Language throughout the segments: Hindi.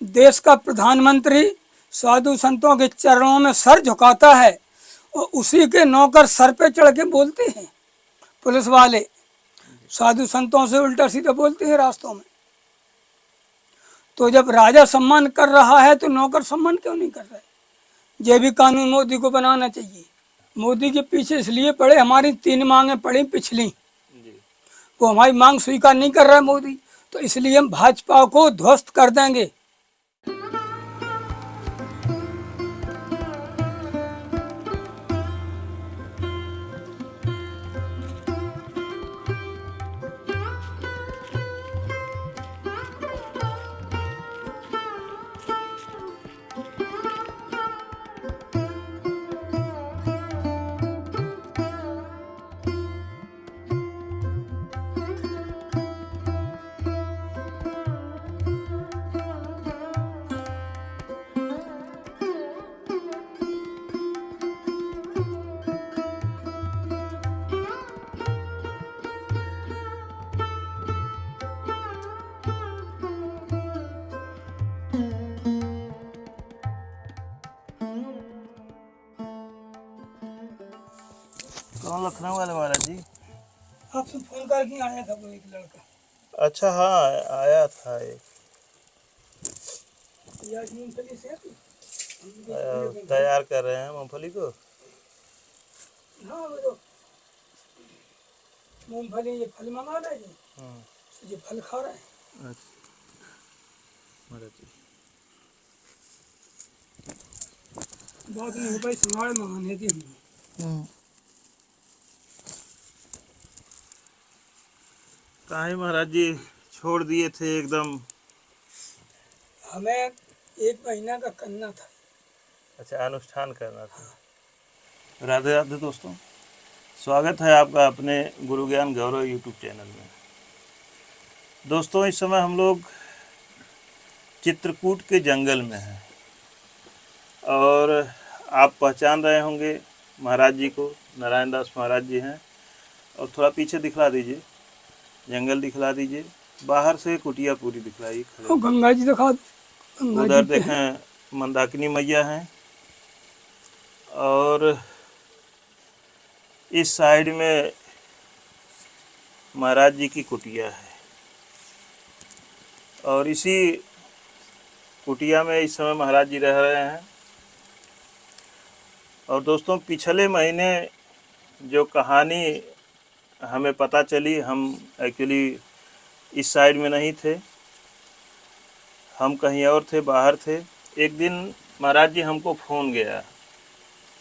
देश का प्रधानमंत्री साधु संतों के चरणों में सर झुकाता है और उसी के नौकर सर पे चढ़ के बोलते हैं। पुलिस वाले साधु संतों से उल्टा सीधा बोलते हैं रास्तों में। तो जब राजा सम्मान कर रहा है तो नौकर सम्मान क्यों नहीं कर रहे? ये भी कानून मोदी को बनाना चाहिए। मोदी के पीछे इसलिए पड़े, हमारी 3 मांगें पड़ी पिछली, वो हमारी मांग स्वीकार नहीं कर रहा है मोदी, तो इसलिए हम भाजपा को ध्वस्त कर देंगे। कौन लखनऊ वाले महाराज जी? आपसे फोन करके आया था वो एक लड़का। अच्छा, हाँ आया था एक। मूंगफली से तैयार कर रहे हैं मूंगफली को। हाँ वो तो मूंगफली ये फल मंगा रहे हैं, ये फल खा रहे हैं। महाराज जी बहुत नहीं भाई, संभाल मंगाने थी हमने। काहे महाराज जी छोड़ दिए थे एकदम? हमें 1 महीना का करना था। अच्छा, अनुष्ठान करना था। राधे राधे दोस्तों, स्वागत है आपका अपने गुरु ज्ञान गौरव यूट्यूब चैनल में। दोस्तों, इस समय हम लोग चित्रकूट के जंगल में हैं और आप पहचान रहे होंगे महाराज जी को। नारायण दास महाराज जी हैं। और थोड़ा पीछे दिखला दीजिए, जंगल दिखला दीजिए, बाहर से कुटिया पूरी दिखलाई। गंगा जी दिखा दो। उधर देखें मंदाकिनी मैया हैं और इस साइड में महाराज जी की कुटिया है। और इसी कुटिया में इस समय महाराज जी रह रहे हैं। और दोस्तों, पिछले महीने जो कहानी हमें पता चली, हम एक्चुअली इस साइड में नहीं थे, हम कहीं और थे, बाहर थे। एक दिन महाराज जी हमको फ़ोन गया,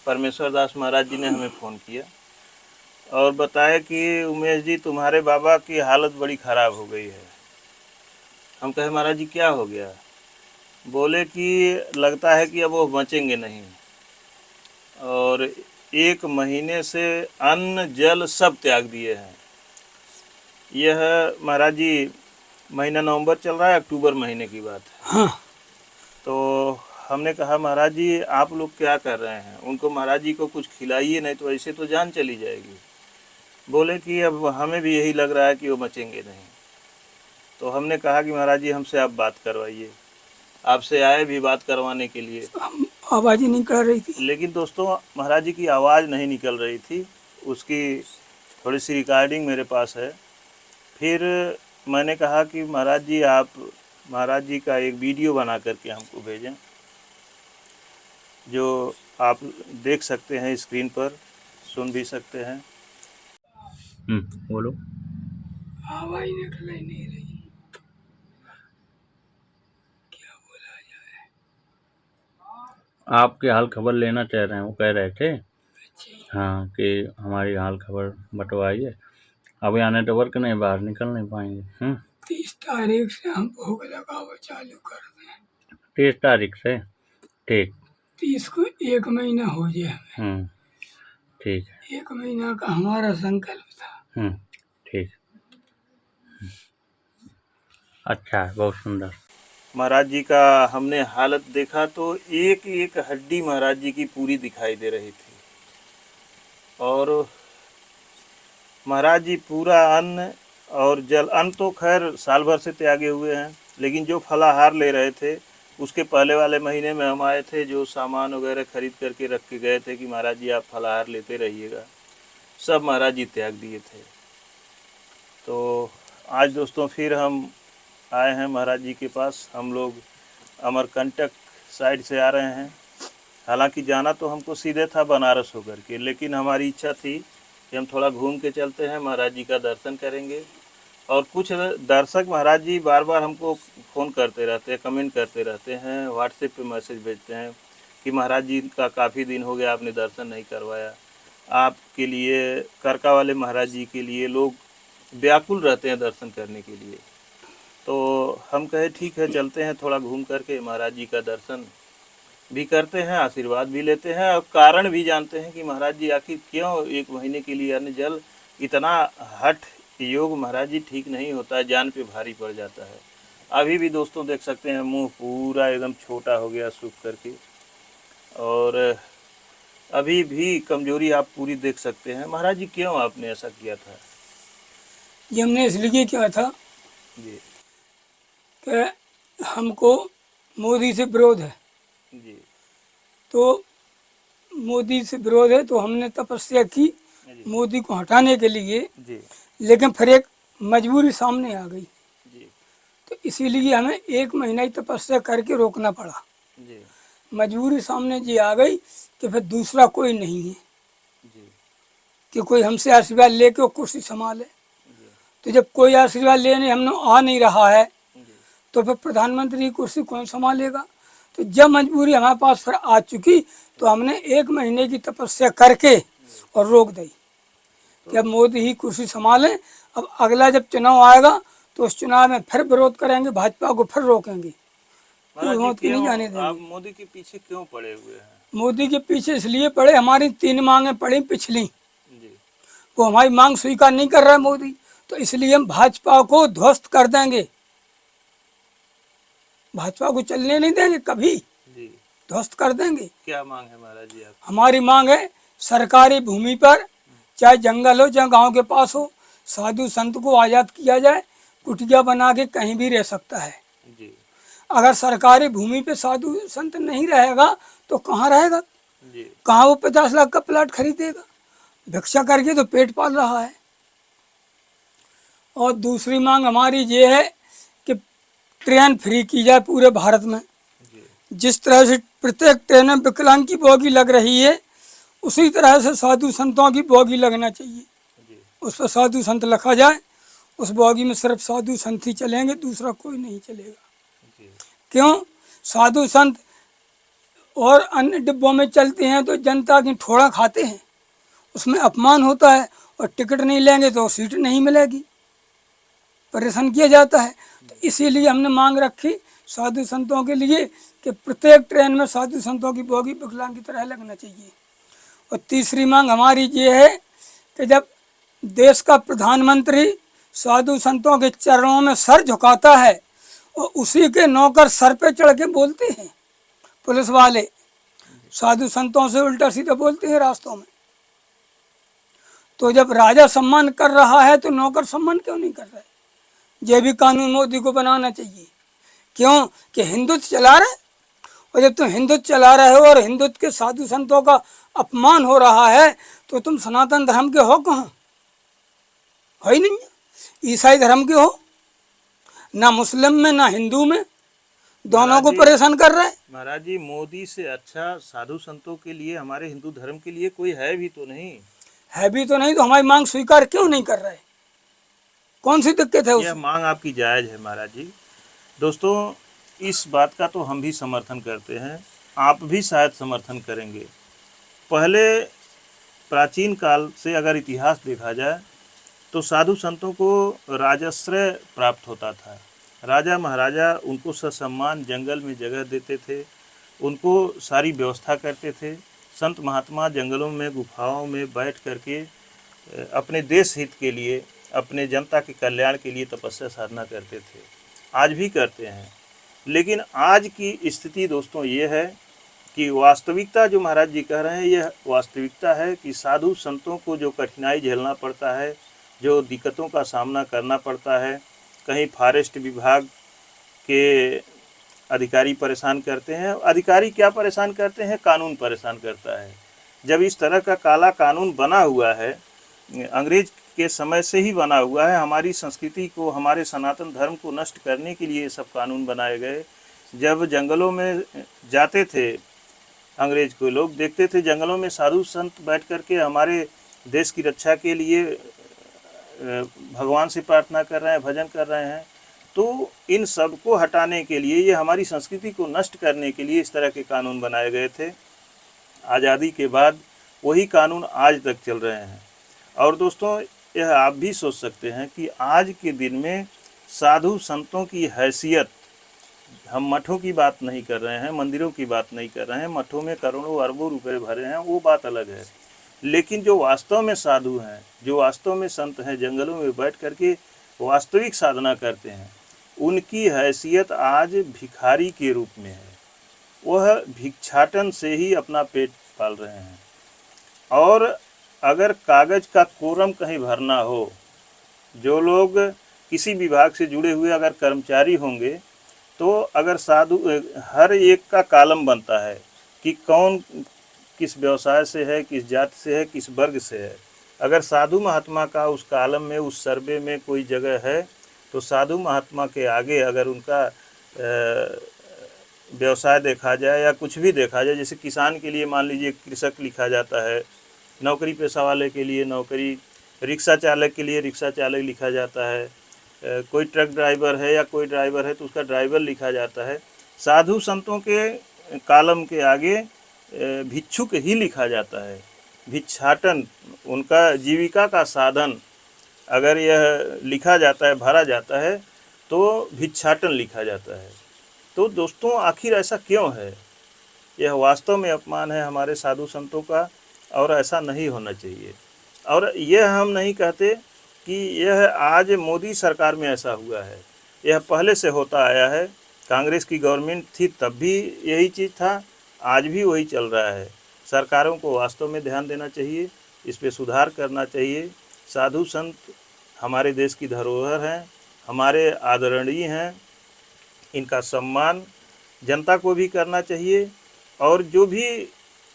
परमेश्वर दास महाराज जी ने हमें फ़ोन किया और बताया कि उमेश जी, तुम्हारे बाबा की हालत बड़ी ख़राब हो गई है। हम कहे महाराज जी क्या हो गया? बोले कि लगता है कि अब वो बचेंगे नहीं और 1 महीने से अन्न जल सब त्याग दिए हैं। यह महाराज जी महीना नवंबर चल रहा है, अक्टूबर महीने की बात है। हाँ। तो हमने कहा महाराज जी आप लोग क्या कर रहे हैं? उनको महाराज जी को कुछ खिलाइए, नहीं तो ऐसे तो जान चली जाएगी। बोले कि अब हमें भी यही लग रहा है कि वो बचेंगे नहीं। तो हमने कहा कि महाराज जी हमसे आप बात करवाइए। आपसे आए भी बात करवाने के लिए, आवाज़ ही नहीं कर रही थी। लेकिन दोस्तों महाराज जी की आवाज़ नहीं निकल रही थी। उसकी थोड़ी सी रिकॉर्डिंग मेरे पास है। फिर मैंने कहा कि महाराज जी आप महाराज जी का एक वीडियो बना करके हमको भेजें, जो आप देख सकते हैं स्क्रीन पर, सुन भी सकते हैं। बोलो। आवाज़ निकल ही नहीं रही, क्या बोला जाए? आपके हाल खबर लेना चाह रहे हैं, वो कह रहे थे। अच्छा। हाँ, कि हमारी हाल खबर बंटवाइए। अब यहाँ नेटवर्क नहीं, बाहर निकल नहीं पाएंगे। 30 तारीख से हम भोग लगाओ चालू कर दें। 30 तारीख से? ठीक। 30 को 1 महीना हो जाए हमें। ठीक है। 1 महीना का हमारा संकल्प था। ठीक। अच्छा है, बहुत सुंदर। महाराज जी का हमने हालत देखा तो एक एक हड्डी महाराज जी की पूरी दिखाई दे रही थी। और महाराज जी पूरा अन्न और जल, अन्न तो खैर साल भर से त्यागे हुए हैं, लेकिन जो फलाहार ले रहे थे उसके पहले वाले महीने में हम आए थे, जो सामान वगैरह खरीद करके रख के गए थे कि महाराज जी आप फलाहार लेते रहिएगा, सब महाराज जी त्याग दिए थे। तो आज दोस्तों फिर हम आए हैं महाराज जी के पास। हम लोग अमरकंटक साइड से आ रहे हैं। हालांकि जाना तो हमको सीधे था बनारस होकर के, लेकिन हमारी इच्छा थी कि हम थोड़ा घूम के चलते हैं, महाराज जी का दर्शन करेंगे। और कुछ दर्शक महाराज जी बार बार हमको फ़ोन करते रहते हैं, कमेंट करते रहते हैं, व्हाट्सएप पे मैसेज भेजते हैं कि महाराज जी का काफ़ी दिन हो गया आपने दर्शन नहीं करवाया। आपके लिए, करका वाले महाराज जी के लिए लोग व्याकुल रहते हैं दर्शन करने के लिए। तो हम कहे ठीक है चलते हैं, थोड़ा घूम करके महाराज जी का दर्शन भी करते हैं, आशीर्वाद भी लेते हैं, और कारण भी जानते हैं कि महाराज जी आखिर क्यों एक महीने के लिए अन्न जल इतना हठ योग महाराज जी ठीक नहीं होता है, जान पे भारी पड़ जाता है। अभी भी दोस्तों देख सकते हैं मुंह पूरा एकदम छोटा हो गया सूख करके, और अभी भी कमजोरी आप पूरी देख सकते हैं। महाराज जी क्यों आपने ऐसा किया था? ये हमने इसलिए किया था जी कि हमको मोदी से विरोध है। जी तो मोदी से विरोध है तो हमने तपस्या की जी मोदी को हटाने के लिए, जी लेकिन फिर एक मजबूरी सामने आ गई। जी तो इसीलिए हमें 1 महीना ही तपस्या करके रोकना पड़ा। जी मजबूरी सामने जी आ गई कि फिर दूसरा कोई नहीं है जी कि कोई हमसे आशीर्वाद लेके वो कुर्सी संभाले। जी तो जब कोई आशीर्वाद लेने हमने आ नहीं रहा है जी तो फिर प्रधानमंत्री की कुर्सी कौन संभालेगा। तो जब मजबूरी हमारे पास फिर आ चुकी तो हमने 1 महीने की तपस्या करके और रोक दी कि अब मोदी ही कुर्सी संभालें। अब अगला जब चुनाव आएगा तो उस चुनाव में फिर विरोध करेंगे, भाजपा को फिर रोकेंगे, महाराज जी मौत की नहीं क्यों जाने आप देंगे। मोदी के पीछे क्यों पड़े हुए हैं? मोदी के पीछे इसलिए पड़े, हमारी 3 मांगें पड़ी पिछली, जी वो हमारी मांग स्वीकार नहीं कर रहा है मोदी, तो इसलिए हम भाजपा को ध्वस्त कर देंगे, भाजपा को चलने नहीं देंगे, कभी जी ध्वस्त कर देंगे। क्या मांग है महाराज जी आप? हमारी मांग है सरकारी भूमि पर, चाहे जंगल हो चाहे गांव के पास हो, साधु संत को आज़ाद किया जाए, कुटिया बना के कहीं भी रह सकता है। जी अगर सरकारी भूमि पे साधु संत नहीं रहेगा तो कहाँ रहेगा, जी कहाँ वो 50 लाख का प्लाट खरीदेगा, भिक्षा करके तो पेट पाल रहा है। और दूसरी मांग हमारी ये है कि ट्रेन फ्री की जाए पूरे भारत में। जी जिस तरह से प्रत्येक ट्रेन में विकलांग की बोगी लग रही है, उसी तरह से साधु संतों की बोगी लगना चाहिए। जी उस पर साधु संत लिखा जाए, उस बोगी में सिर्फ साधु संत ही चलेंगे, दूसरा कोई नहीं चलेगा। जी क्यों? साधु संत और अन्य डिब्बों में चलते हैं तो जनता की ठोड़ा खाते हैं, उसमें अपमान होता है, और टिकट नहीं लेंगे तो सीट नहीं मिलेगी, परेशान किया जाता है। तो इसीलिए हमने मांग रखी साधु संतों के लिए कि प्रत्येक ट्रेन में साधु संतों की बोगी विकलांग की तरह लगना चाहिए। और तीसरी मांग हमारी ये है कि जब देश का प्रधानमंत्री साधु संतों के चरणों में सर झुकाता है और उसी के नौकर सर पे चढ़ के बोलते हैं, पुलिस वाले साधु संतों से उल्टा सीधा बोलते हैं रास्तों में, तो जब राजा सम्मान कर रहा है तो नौकर सम्मान क्यों नहीं कर रहा है? ये भी कानून मोदी को बनाना चाहिए। क्यों? कि हिंदुत्व चला रहे, और जब तुम हिंदुत्व चला रहे हो और हिंदुत्व के साधु संतों का अपमान हो रहा है तो तुम सनातन धर्म के हो कहाँ? है ही नहीं। ईसाई धर्म के हो, ना मुस्लिम में ना हिंदू में, दोनों को परेशान कर रहे हैं। महाराज जी मोदी से अच्छा साधु संतों के लिए हमारे हिंदू धर्म के लिए कोई है भी तो नहीं। है भी तो नहीं, तो हमारी मांग स्वीकार क्यों नहीं कर रहे? कौन सी दिक्कत है यह उसमें? मांग आपकी जायज़ है महाराज जी। दोस्तों इस बात का तो हम भी समर्थन करते हैं, आप भी शायद समर्थन करेंगे। पहले प्राचीन काल से अगर इतिहास देखा जाए तो साधु संतों को राजाश्रय प्राप्त होता था। राजा महाराजा उनको ससम्मान जंगल में जगह देते थे, उनको सारी व्यवस्था करते थे। संत महात्मा जंगलों में गुफाओं में बैठ करके अपने देश हित के लिए, अपने जनता के कल्याण के लिए तपस्या साधना करते थे, आज भी करते हैं। लेकिन आज की स्थिति दोस्तों ये है कि वास्तविकता जो महाराज जी कह रहे हैं यह वास्तविकता है कि साधु संतों को जो कठिनाई झेलना पड़ता है, जो दिक्कतों का सामना करना पड़ता है, कहीं फॉरेस्ट विभाग के अधिकारी परेशान करते हैं। अधिकारी क्या परेशान करते हैं, कानून परेशान करता है। जब इस तरह का काला कानून बना हुआ है, अंग्रेज के समय से ही बना हुआ है, हमारी संस्कृति को, हमारे सनातन धर्म को नष्ट करने के लिए ये सब कानून बनाए गए। जब जंगलों में जाते थे अंग्रेज को लोग, देखते थे जंगलों में साधु संत बैठ कर के हमारे देश की रक्षा के लिए भगवान से प्रार्थना कर रहे हैं, भजन कर रहे हैं। तो इन सब को हटाने के लिए, ये हमारी संस्कृति को नष्ट करने के लिए इस तरह के कानून बनाए गए थे। आज़ादी के बाद वही कानून आज तक चल रहे हैं। और दोस्तों, यह आप भी सोच सकते हैं कि आज के दिन में साधु संतों की हैसियत, हम मठों की बात नहीं कर रहे हैं, मंदिरों की बात नहीं कर रहे हैं, मठों में करोड़ों अरबों रुपए भरे हैं, वो बात अलग है। लेकिन जो वास्तव में साधु हैं, जो वास्तव में संत हैं, जंगलों में बैठ करके वास्तविक साधना करते हैं, उनकी हैसियत आज भिखारी के रूप में है। वह भिक्षाटन से ही अपना पेट पाल रहे हैं। और अगर कागज का कोरम कहीं भरना हो, जो लोग किसी विभाग से जुड़े हुए अगर कर्मचारी होंगे, तो अगर साधु, हर एक का कॉलम बनता है कि कौन किस व्यवसाय से है, किस जाति से है, किस वर्ग से है। अगर साधु महात्मा का उस कॉलम में, उस सर्वे में कोई जगह है, तो साधु महात्मा के आगे अगर उनका व्यवसाय देखा जाए या कुछ भी देखा जाए, जैसे किसान के लिए मान लीजिए कृषक लिखा जाता है, नौकरी पेशा वाले के लिए नौकरी, रिक्शा चालक के लिए रिक्शा चालक लिखा जाता है, कोई ट्रक ड्राइवर है या कोई ड्राइवर है तो उसका ड्राइवर लिखा जाता है। साधु संतों के कॉलम के आगे भिक्षुक ही लिखा जाता है। भिक्षाटन, उनका जीविका का साधन अगर यह लिखा जाता है, भरा जाता है, तो भिक्षाटन लिखा जाता है। तो दोस्तों, आखिर ऐसा क्यों है? यह वास्तव में अपमान है हमारे साधु संतों का, और ऐसा नहीं होना चाहिए। और यह हम नहीं कहते कि यह आज मोदी सरकार में ऐसा हुआ है, यह पहले से होता आया है। कांग्रेस की गवर्नमेंट थी तब भी यही चीज़ था, आज भी वही चल रहा है। सरकारों को वास्तव में ध्यान देना चाहिए, इस पे सुधार करना चाहिए। साधु संत हमारे देश की धरोहर हैं, हमारे आदरणीय हैं, इनका सम्मान जनता को भी करना चाहिए। और जो भी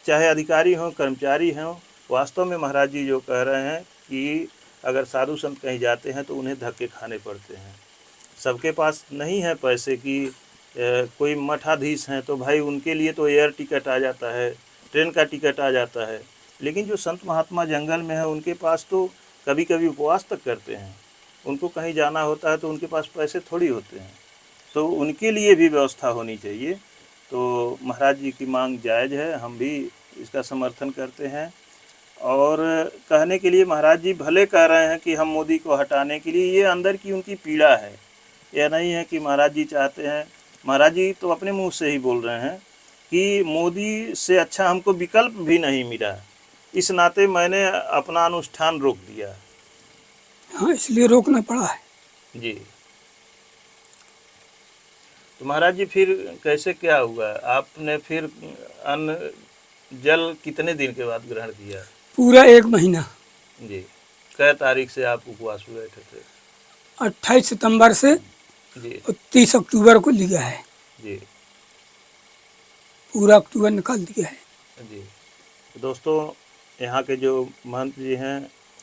चाहे अधिकारी हों, कर्मचारी हों, वास्तव में महाराज जी जो कह रहे हैं कि अगर साधु संत कहीं जाते हैं तो उन्हें धक्के खाने पड़ते हैं। सबके पास नहीं है पैसे कि कोई मठाधीश हैं तो भाई उनके लिए तो एयर टिकट आ जाता है, ट्रेन का टिकट आ जाता है। लेकिन जो संत महात्मा जंगल में है, उनके पास तो कभी कभी उपवास तक करते हैं। उनको कहीं जाना होता है तो उनके पास पैसे थोड़ी होते हैं, तो उनके लिए भी व्यवस्था होनी चाहिए। तो महाराज जी की मांग जायज़ है, हम भी इसका समर्थन करते हैं। और कहने के लिए महाराज जी भले कह रहे हैं कि हम मोदी को हटाने के लिए, ये अंदर की उनकी पीड़ा है। यह नहीं है कि महाराज जी चाहते हैं, महाराज जी तो अपने मुंह से ही बोल रहे हैं कि मोदी से अच्छा हमको विकल्प भी नहीं मिला, इस नाते मैंने अपना अनुष्ठान रोक दिया। हाँ, इसलिए रोकना पड़ा है जी। तो महाराज जी फिर कैसे क्या हुआ? आपने फिर अन्न जल कितने दिन के बाद ग्रहण किया? पूरा 1 महीना। जी। कै तारीख से आप उपवास में बैठे थे? 28 सितंबर से जी 30 अक्टूबर को लिया है, जी पूरा अक्टूबर निकाल दिया है। जी। तो दोस्तों, यहाँ के जो महंत जी हैं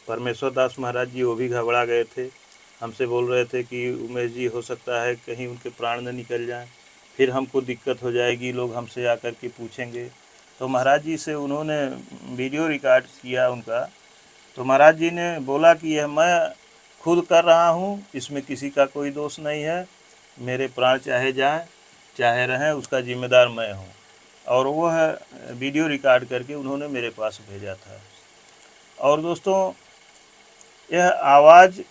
परमेश्वर दास महाराज जी, वो भी घबरा गए थे। हमसे बोल रहे थे कि उमेश जी हो सकता है कहीं उनके प्राण न निकल जाएं, फिर हमको दिक्कत हो जाएगी, लोग हमसे आकर के पूछेंगे। तो महाराज जी से उन्होंने वीडियो रिकॉर्ड किया उनका। तो महाराज जी ने बोला कि यह मैं खुद कर रहा हूँ, इसमें किसी का कोई दोष नहीं है, मेरे प्राण चाहे जाएं चाहे रहें, उसका जिम्मेदार मैं हूँ। और वह वीडियो रिकॉर्ड करके उन्होंने मेरे पास भेजा था। और दोस्तों, यह आवाज़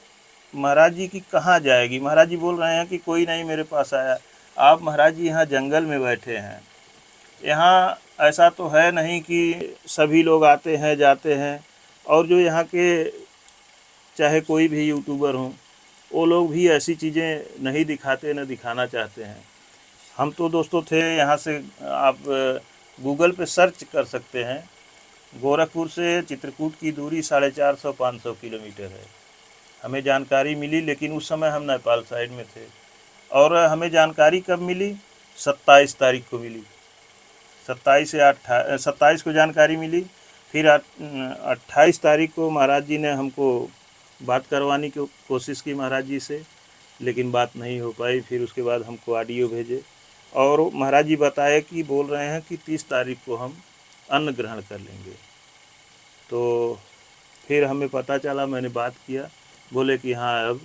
महाराज जी की कहाँ जाएगी? महाराज जी बोल रहे हैं कि कोई नहीं मेरे पास आया। आप महाराज जी यहाँ जंगल में बैठे हैं, यहाँ ऐसा तो है नहीं कि सभी लोग आते हैं जाते हैं। और जो यहाँ के चाहे कोई भी यूट्यूबर हों, वो लोग भी ऐसी चीज़ें नहीं दिखाते, न दिखाना चाहते हैं। हम तो दोस्तों थे यहाँ से, आप गूगल पे सर्च कर सकते हैं, गोरखपुर से चित्रकूट की दूरी 450-500 किलोमीटर है। हमें जानकारी मिली, लेकिन उस समय हम नेपाल साइड में थे। और हमें जानकारी कब मिली 27 तारीख को मिली। 27 को जानकारी मिली। फिर 28 तारीख को महाराज जी ने हमको बात करवाने की कोशिश की महाराज जी से, लेकिन बात नहीं हो पाई। फिर उसके बाद हमको ऑडियो भेजे और महाराज जी बताए कि बोल रहे हैं कि 30 तारीख को हम अन्न ग्रहण कर लेंगे। तो फिर हमें पता चला, मैंने बात किया, बोले कि हाँ अब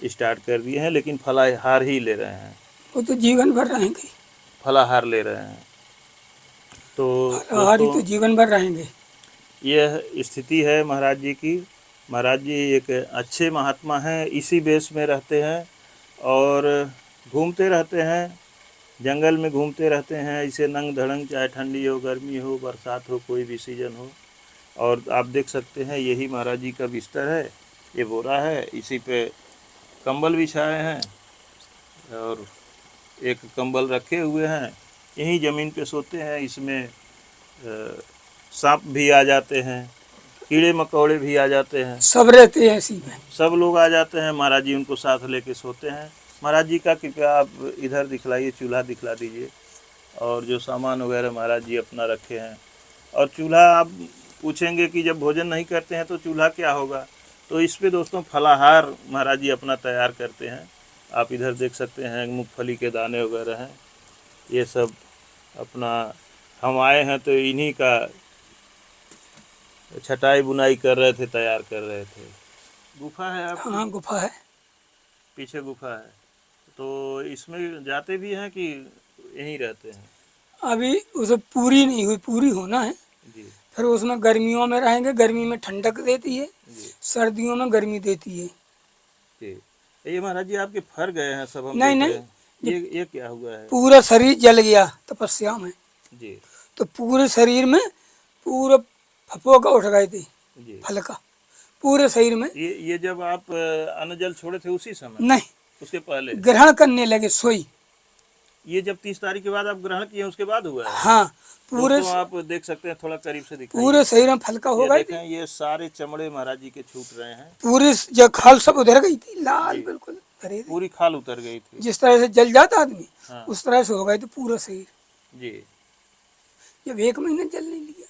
स्टार्ट कर दिए हैं, लेकिन फलाहार ही ले रहे हैं। वो तो जीवन भर रहेंगे, फलाहार ले रहे हैं। तो फलाहारी तो जीवन भर रहेंगे। यह स्थिति है महाराज जी की। महाराज जी एक अच्छे महात्मा हैं, इसी बेस में रहते हैं और घूमते रहते हैं, जंगल में घूमते रहते हैं, इसे नंग धड़ंग, चाहे ठंडी हो, गर्मी हो, बरसात हो, कोई भी सीजन हो। और आप देख सकते हैं यही महाराज जी का बिस्तर है, ये बोरा है, इसी पे कंबल बिछाए हैं और एक कंबल रखे हुए हैं, यहीं ज़मीन पे सोते हैं। इसमें सांप भी आ जाते हैं, कीड़े मकोड़े भी आ जाते हैं, सब रहते हैं इसी में। सब लोग आ जाते हैं। महाराज जी उनको साथ लेके सोते हैं। महाराज जी का कृपया आप इधर दिखलाइए, चूल्हा दिखला दीजिए, और जो सामान वगैरह महाराज जी अपना रखे हैं। और चूल्हा आप पूछेंगे कि जब भोजन नहीं करते हैं तो चूल्हा क्या होगा, तो इस पे दोस्तों फलाहार महाराज जी अपना तैयार करते हैं। आप इधर देख सकते हैं मूंगफली के दाने वगैरह हैं, ये सब अपना हम आए हैं तो इन्हीं का छटाई बुनाई कर रहे थे, तैयार कर रहे थे। गुफा है आप, हाँ गुफा है, पीछे गुफा है, तो इसमें जाते भी हैं कि यहीं रहते हैं? अभी उसे पूरी नहीं हुई, पूरी होना है। जी फिर उसमें गर्मियों में रहेंगे, गर्मी में ठंडक देती है, जी सर्दियों में गर्मी देती है। जी। ये महाराज जी आपके फर गए हैं सब, हम नहीं देख नहीं, रहे हैं। ये क्या हुआ है? पूरा शरीर जल गया तपस्या में, जी तो पूरे शरीर में पूरा फफोका उठ गए थे, जी। फल का पूरे शरीर में। ये जब आप अन्न जल छोड़े थे उसी समय? नहीं, उसके पहले? ग्रहण करने लगे सोई। ये जब 30 तारीख के बाद आप ग्रहण किए उसके बाद हुआ है? हाँ, पूरे दोस्तों आप देख सकते हैं, थोड़ा करीब से दिखाइए। पूरे शरीर में फल का हो ये गए थे, देखें, ये सारे चमड़े महाराज जी के छूट रहे हैं, पूरी जो खाल सब उधर गई थी, लाल बिल्कुल भरे थे। पूरी खाल उतर गई थी। जिस तरह से जल जाता आदमी, हाँ। उस तरह से हो गए थे पूरा शरीर। जी जब 1 महीना जल नहीं लिया,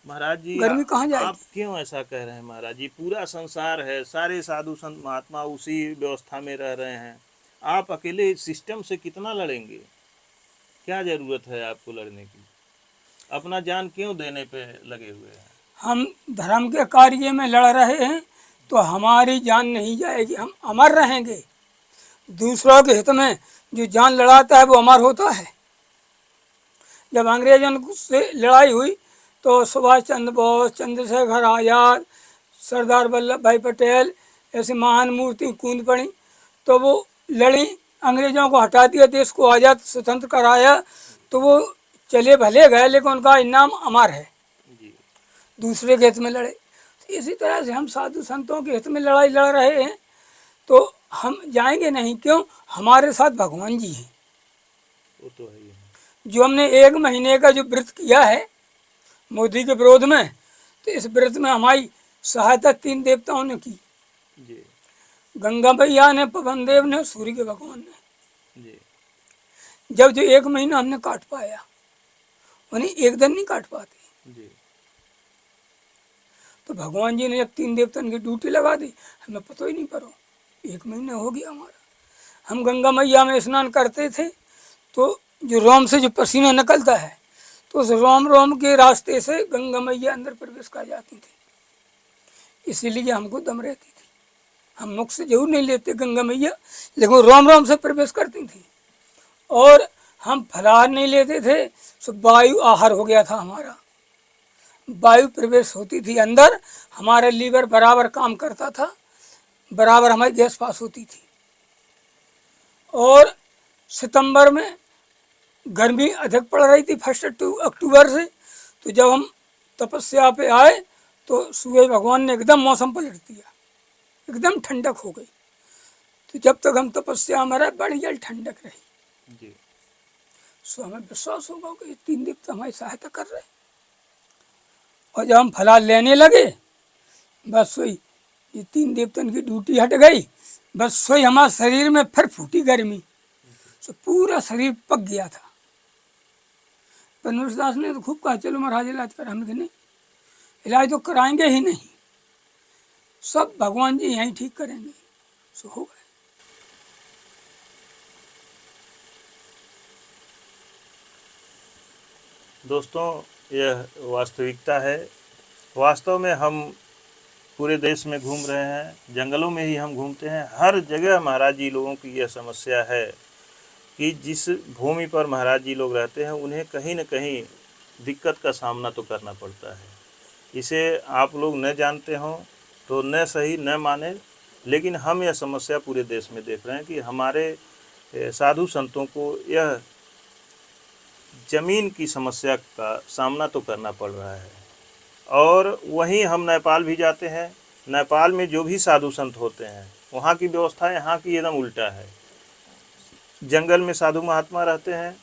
महाराज जी, गर्मी कहाँ जाएगी? आप क्यों ऐसा कह रहे हैं महाराज जी? पूरा संसार है, सारे साधु संत महात्मा उसी व्यवस्था में रह रहे हैं, आप अकेले सिस्टम से कितना लड़ेंगे? क्या जरूरत है आपको लड़ने की? अपना जान क्यों देने पे लगे हुए हैं? हम धर्म के कार्य में लड़ रहे हैं तो हमारी जान नहीं जाएगी, हम अमर रहेंगे। दूसरों के हित में जो जान लड़ाता है वो अमर होता है। जब अंग्रेजों से लड़ाई हुई तो सुभाष चंद्र बोस, चंद्रशेखर आज़ाद, सरदार वल्लभ भाई पटेल ऐसी महान मूर्ति कूद पड़ी, तो वो लड़ी, अंग्रेजों को हटा दिया, देश को आज़ाद स्वतंत्र कराया, तो वो चले भले गए लेकिन उनका इनाम अमर है। जी दूसरे के हित में लड़े, इसी तरह से हम साधु संतों के हित में लड़ाई लड़ रहे हैं तो हम जाएंगे नहीं। क्यों? हमारे साथ भगवान जी हैं। वो तो है ही है। जो हमने 1 महीने का जो व्रत किया है मोदी के विरोध में, तो इस व्रत में हमारी सहायता 3 देवताओं ने की, जी गंगा मैया ने, पवन देव ने, सूर्य के भगवान ने। जी जब जो 1 महीना हमने काट पाया, उन्हें 1 दिन नहीं काट पाते, जी तो भगवान जी ने जब 3 देवताओं की ड्यूटी लगा दी, हमें पता ही नहीं पड़ा, 1 महीना हो गया हमारा। हम गंगा मैया में स्नान करते थे तो जो रोम से जो पसीना निकलता है, तो उस रोम के रास्ते से गंगा मैया अंदर प्रवेश कर जाती थी, इसीलिए हमको दम रहती थी। हम मुख से जरूर नहीं लेते गंगा मैया, लेकिन वो रोम से प्रवेश करती थी। और हम फलाहार नहीं लेते थे, तो वायु आहार हो गया था हमारा, वायु प्रवेश होती थी अंदर, हमारा लीवर बराबर काम करता था, बराबर हमारी गैस पास होती थी। और सितंबर में गर्मी अधिक पड़ रही थी 1 अक्टूबर से, तो जब हम तपस्या पे आए तो सूर्य भगवान ने एकदम मौसम पलट दिया, एकदम ठंडक हो गई। तो जब तक हम तपस्या में रहे बढ़िया ठंडक रही। जी सो हमें विश्वास होगा कि 3 देवता हमारी सहायता कर रहे हैं। और जब हम फलाहार लेने लगे, बस वही ये 3 देवतन की ड्यूटी हट गई, बस वही हमारे शरीर में फिर फूटी गर्मी, तो पूरा शरीर पक गया था। पर नरसिंह ने तो खूब कहा चलो महाराज इलाज कर, हमने कहा नहीं, इलाज तो कराएंगे ही नहीं, सब भगवान जी यहीं ठीक करेंगे। सो हो गए। दोस्तों, यह वास्तविकता है। वास्तव में हम पूरे देश में घूम रहे हैं, जंगलों में ही हम घूमते हैं, हर जगह महाराज जी लोगों की यह समस्या है कि जिस भूमि पर महाराज जी लोग रहते हैं उन्हें कहीं न कहीं दिक्कत का सामना तो करना पड़ता है। इसे आप लोग न जानते हों तो न सही न माने, लेकिन हम यह समस्या पूरे देश में देख रहे हैं कि हमारे साधु संतों को यह ज़मीन की समस्या का सामना तो करना पड़ रहा है। और वहीं हम नेपाल भी जाते हैं, नेपाल में जो भी साधु संत होते हैं वहाँ की व्यवस्था यहाँ की एकदम उल्टा है। जंगल में साधु महात्मा रहते हैं,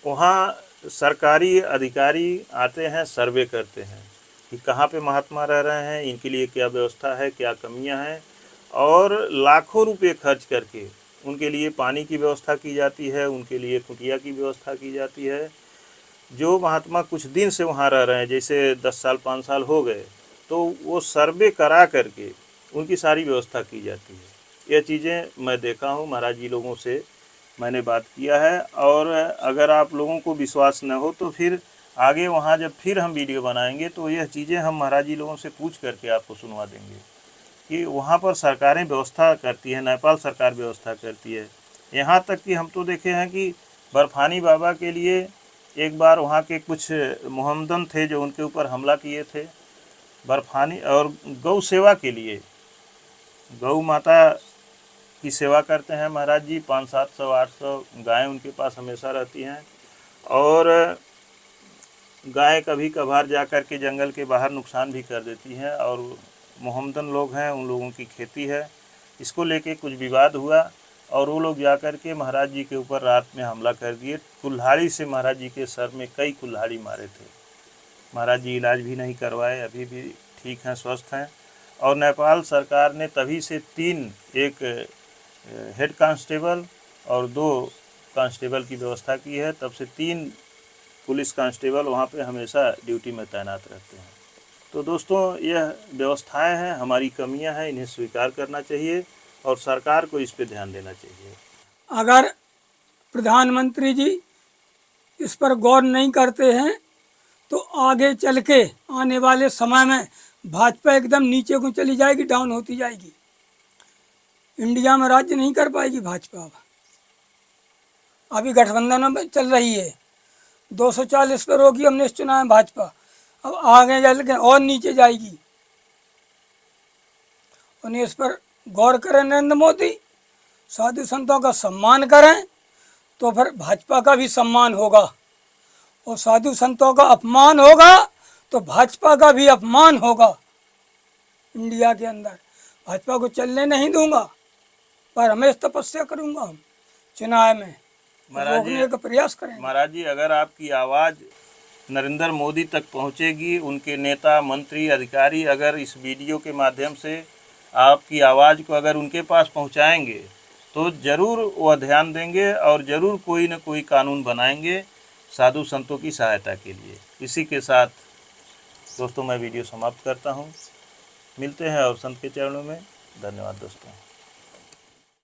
वहाँ सरकारी अधिकारी आते हैं, सर्वे करते हैं कि कहाँ पे महात्मा रह रहे हैं, इनके लिए क्या व्यवस्था है, क्या कमियां हैं, और लाखों रुपए खर्च करके उनके लिए पानी की व्यवस्था की जाती है, उनके लिए कुटिया की व्यवस्था की जाती है। जो महात्मा कुछ दिन से वहाँ रह रहे हैं, जैसे 10 साल 5 साल हो गए, तो वो सर्वे करा करके उनकी सारी व्यवस्था की जाती है। यह चीज़ें मैं देखा हूँ, महाराज जी लोगों से मैंने बात किया है। और अगर आप लोगों को विश्वास न हो तो फिर आगे वहाँ जब फिर हम वीडियो बनाएंगे तो यह चीज़ें हम महाराज जी लोगों से पूछ करके आपको सुनवा देंगे कि वहाँ पर सरकारें व्यवस्था करती है, नेपाल सरकार व्यवस्था करती है। यहाँ तक कि हम तो देखे हैं कि बर्फानी बाबा के लिए एक बार वहाँ के कुछ मोहम्मदन थे जो उनके ऊपर हमला किए थे बर्फानी, और गौ सेवा के लिए, गौ माता की सेवा करते हैं महाराज जी। 500-700 800 गायें उनके पास हमेशा रहती हैं, और गाय कभी कभार जा कर के जंगल के बाहर नुकसान भी कर देती हैं। और मोहम्मदन लोग हैं, उन लोगों की खेती है, इसको लेके कुछ विवाद हुआ और वो लोग जा कर के महाराज जी के ऊपर रात में हमला कर दिए। कुल्हाड़ी से महाराज जी के सर में कई कुल्हाड़ी मारे थे। महाराज जी इलाज भी नहीं करवाए, अभी भी ठीक हैं, स्वस्थ हैं। और नेपाल सरकार ने तभी से 3, एक हेड कांस्टेबल और 2 कांस्टेबल की व्यवस्था की है। तब से 3 पुलिस कांस्टेबल वहाँ पे हमेशा ड्यूटी में तैनात रहते हैं। तो दोस्तों, यह व्यवस्थाएं हैं, हमारी कमियां हैं, इन्हें स्वीकार करना चाहिए और सरकार को इस पे ध्यान देना चाहिए। अगर प्रधानमंत्री जी इस पर गौर नहीं करते हैं तो आगे चल के आने वाले समय में भाजपा एकदम नीचे को चली जाएगी, डाउन होती जाएगी। इंडिया में राज्य नहीं कर पाएगी भाजपा। अभी गठबंधन में चल रही है, 240 पर होगी हमने इस चुनाव में भाजपा, अब आगे चल के और नीचे जाएगी। उन्हें इस पर गौर करें नरेंद्र मोदी, साधु संतों का सम्मान करें तो फिर भाजपा का भी सम्मान होगा, और साधु संतों का अपमान होगा तो भाजपा का भी अपमान होगा। इंडिया के अंदर भाजपा को चलने नहीं दूंगा, पर हमें तपस्या करूंगा, हम चुनाव में रोकने का प्रयास करेंगे। महाराज जी, अगर आपकी आवाज़ नरेंद्र मोदी तक पहुंचेगी, उनके नेता मंत्री अधिकारी अगर इस वीडियो के माध्यम से आपकी आवाज़ को अगर उनके पास पहुंचाएंगे तो ज़रूर वह ध्यान देंगे और ज़रूर कोई न कोई कानून बनाएंगे साधु संतों की सहायता के लिए। इसी के साथ दोस्तों मैं वीडियो समाप्त करता हूं। मिलते हैं और संत के चरणों में। धन्यवाद दोस्तों।